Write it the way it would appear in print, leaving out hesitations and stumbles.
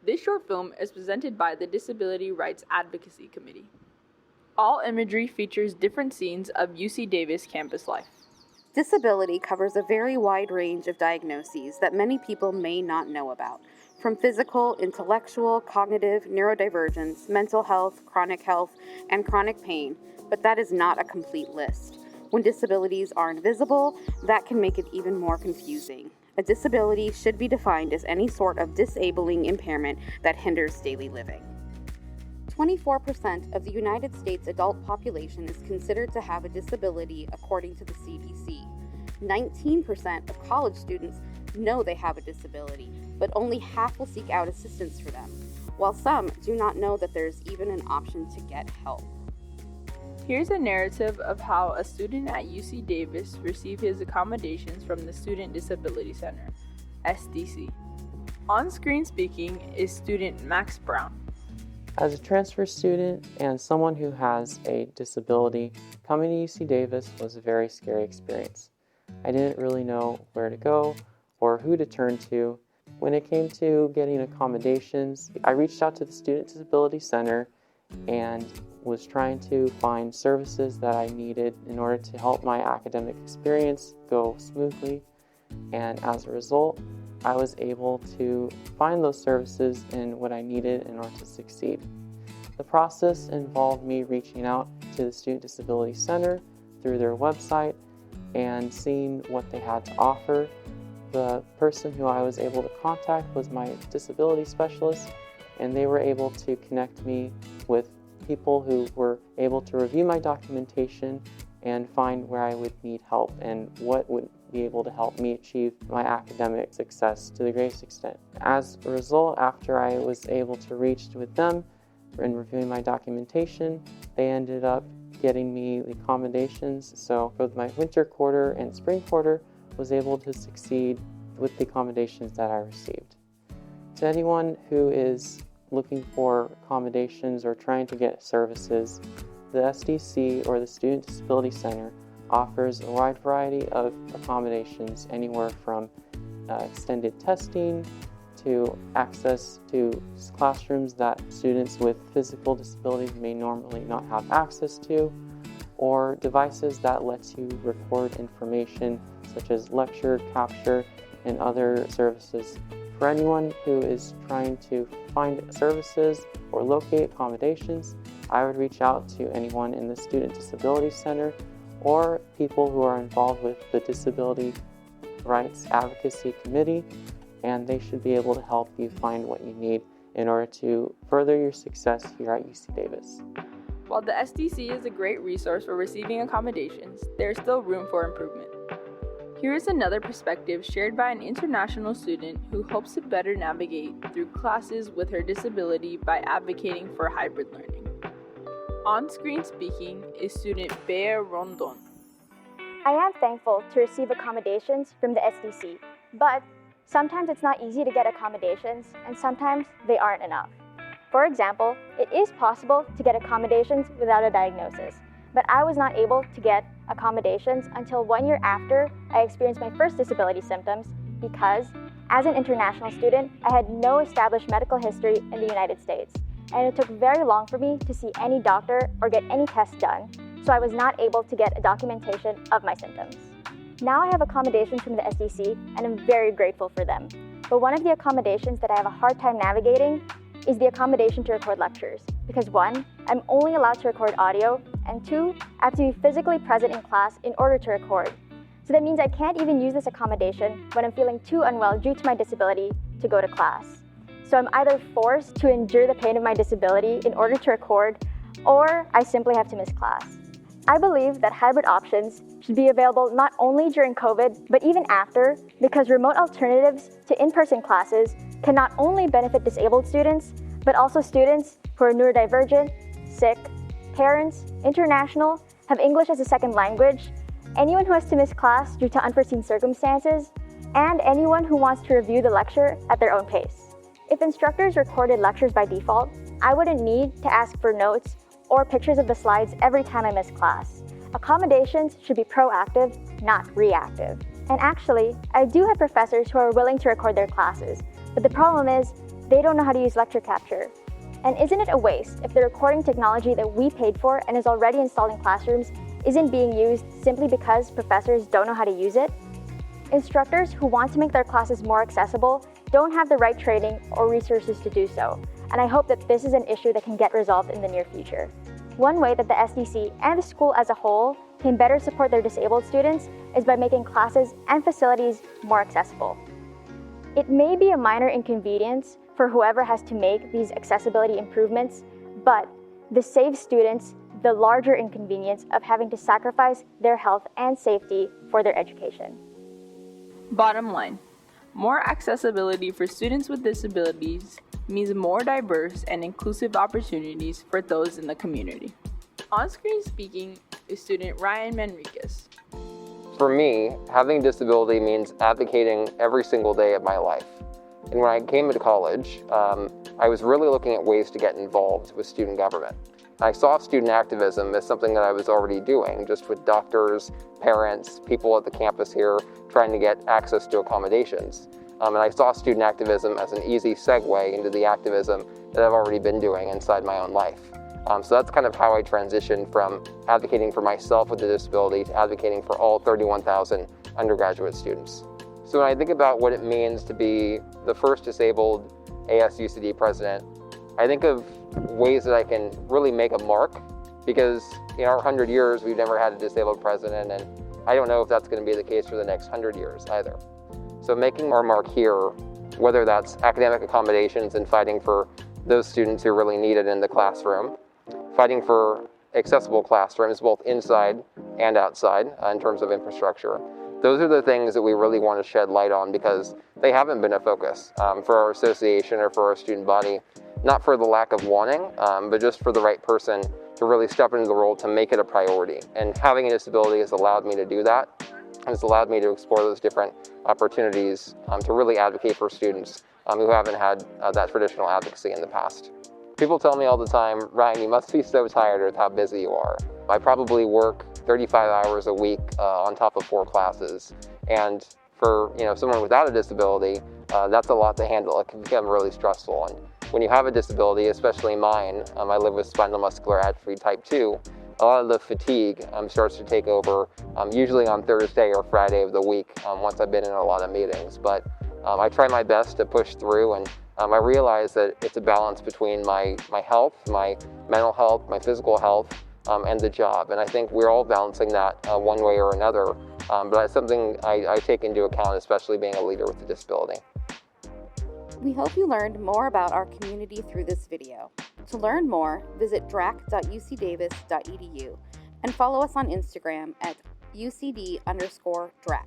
This short film is presented by the Disability Rights Advocacy Committee. All imagery features different scenes of UC Davis campus life. Disability covers a very wide range of diagnoses that many people may not know about, from physical, intellectual, cognitive, neurodivergence, mental health, and chronic pain, but that is not a complete list. When disabilities are invisible, that can make it even more confusing. A disability should be defined as any sort of disabling impairment that hinders daily living. 24% of the United States adult population is considered to have a disability according to the CDC. 19% of college students know they have a disability, but only half will seek out assistance for them, while some do not know that there's even an option to get help. Here's a narrative of how a student at UC Davis received his accommodations from the Student Disability Center, SDC. On screen speaking is student Max Brown. As a transfer student and someone who has a disability, coming to UC Davis was a very scary experience. I didn't really know where to go or who to turn to. When it came to getting accommodations, I reached out to the Student Disability Center and was trying to find services that I needed in order to help my academic experience go smoothly. And as a result, I was able to find those services and what I needed in order to succeed. The process involved me reaching out to the Student Disability Center through their website and seeing what they had to offer. The person who I was able to contact was my disability specialist, and they were able to connect me with people who were able to review my documentation and find where I would need help and what would be able to help me achieve my academic success to the greatest extent. As a result, after I was able to reach with them in reviewing my documentation, they ended up getting me the accommodations. So for my winter quarter and spring quarter, was able to succeed with the accommodations that I received. To anyone who is looking for accommodations or trying to get services, the SDC or the Student Disability Center offers a wide variety of accommodations, anywhere from extended testing to access to classrooms that students with physical disabilities may normally not have access to, or devices that lets you record information such as lecture, capture, and other services. For anyone who is trying to find services or locate accommodations, I would reach out to anyone in the Student Disability Center or people who are involved with the Disability Rights Advocacy Committee, and they should be able to help you find what you need in order to further your success here at UC Davis. While the SDC is a great resource for receiving accommodations, there is still room for improvement. Here is another perspective shared by an international student who hopes to better navigate through classes with her disability by advocating for hybrid learning. On screen speaking is student Bea Rondon. I am thankful to receive accommodations from the SDC, but sometimes it's not easy to get accommodations, and sometimes they aren't enough. For example, it is possible to get accommodations without a diagnosis, but I was not able to get accommodations until 1 year after I experienced my first disability symptoms because, as an international student, I had no established medical history in the United States, and it took very long for me to see any doctor or get any tests done, so I was not able to get a documentation of my symptoms. Now I have accommodations from the SDC, and I'm very grateful for them. But one of the accommodations that I have a hard time navigating is the accommodation to record lectures. Because 1, I'm only allowed to record audio, and 2, I have to be physically present in class in order to record. So that means I can't even use this accommodation when I'm feeling too unwell due to my disability to go to class. So I'm either forced to endure the pain of my disability in order to record, or I simply have to miss class. I believe that hybrid options should be available not only during COVID, but even after, because remote alternatives to in-person classes can not only benefit disabled students, but also students who are neurodivergent, sick, parents, international, have English as a second language, anyone who has to miss class due to unforeseen circumstances, and anyone who wants to review the lecture at their own pace. If instructors recorded lectures by default, I wouldn't need to ask for notes or pictures of the slides every time I miss class. Accommodations should be proactive, not reactive. And actually, I do have professors who are willing to record their classes, but the problem is they don't know how to use lecture capture. And isn't it a waste if the recording technology that we paid for and is already installed in classrooms isn't being used simply because professors don't know how to use it? Instructors who want to make their classes more accessible don't have the right training or resources to do so, and I hope that this is an issue that can get resolved in the near future. One way that the SDC and the school as a whole can better support their disabled students is by making classes and facilities more accessible. It may be a minor inconvenience for whoever has to make these accessibility improvements, but this saves students the larger inconvenience of having to sacrifice their health and safety for their education. Bottom line, more accessibility for students with disabilities means more diverse and inclusive opportunities for those in the community. On screen speaking is student Ryan Manriquez. For me, having a disability means advocating every single day of my life. And when I came into college, I was really looking at ways to get involved with student government. I saw student activism as something that I was already doing, just with doctors, parents, people at the campus here trying to get access to accommodations. And I saw student activism as an easy segue into the activism that I've already been doing inside my own life. So that's kind of how I transitioned from advocating for myself with a disability to advocating for all 31,000 undergraduate students. So when I think about what it means to be the first disabled ASUCD president, I think of ways that I can really make a mark, because in our 100 years, we've never had a disabled president, and I don't know if that's going to be the case for the next 100 years either. So making our mark here, whether that's academic accommodations and fighting for those students who really need it in the classroom, fighting for accessible classrooms both inside and outside in terms of infrastructure. Those are the things that we really want to shed light on, because they haven't been a focus for our association or for our student body, not for the lack of wanting, but just for the right person to really step into the role to make it a priority. And having a disability has allowed me to do that, and it's allowed me to explore those different opportunities to really advocate for students who haven't had that traditional advocacy in the past. People tell me all the time, Ryan, you must be so tired with how busy you are. I probably work 35 hours a week on top of 4 classes. And for someone without a disability, that's a lot to handle. It can become really stressful. And when you have a disability, especially mine, I live with spinal muscular atrophy type 2, a lot of the fatigue starts to take over, usually on Thursday or Friday of the week, once I've been in a lot of meetings. But I try my best to push through, and I realize that it's a balance between my health, my mental health, my physical health, and the job. And I think we're all balancing that one way or another, but that's something I take into account, especially being a leader with a disability. We hope you learned more about our community through this video. To learn more, visit drac.ucdavis.edu and follow us on Instagram at UCD_DRAC.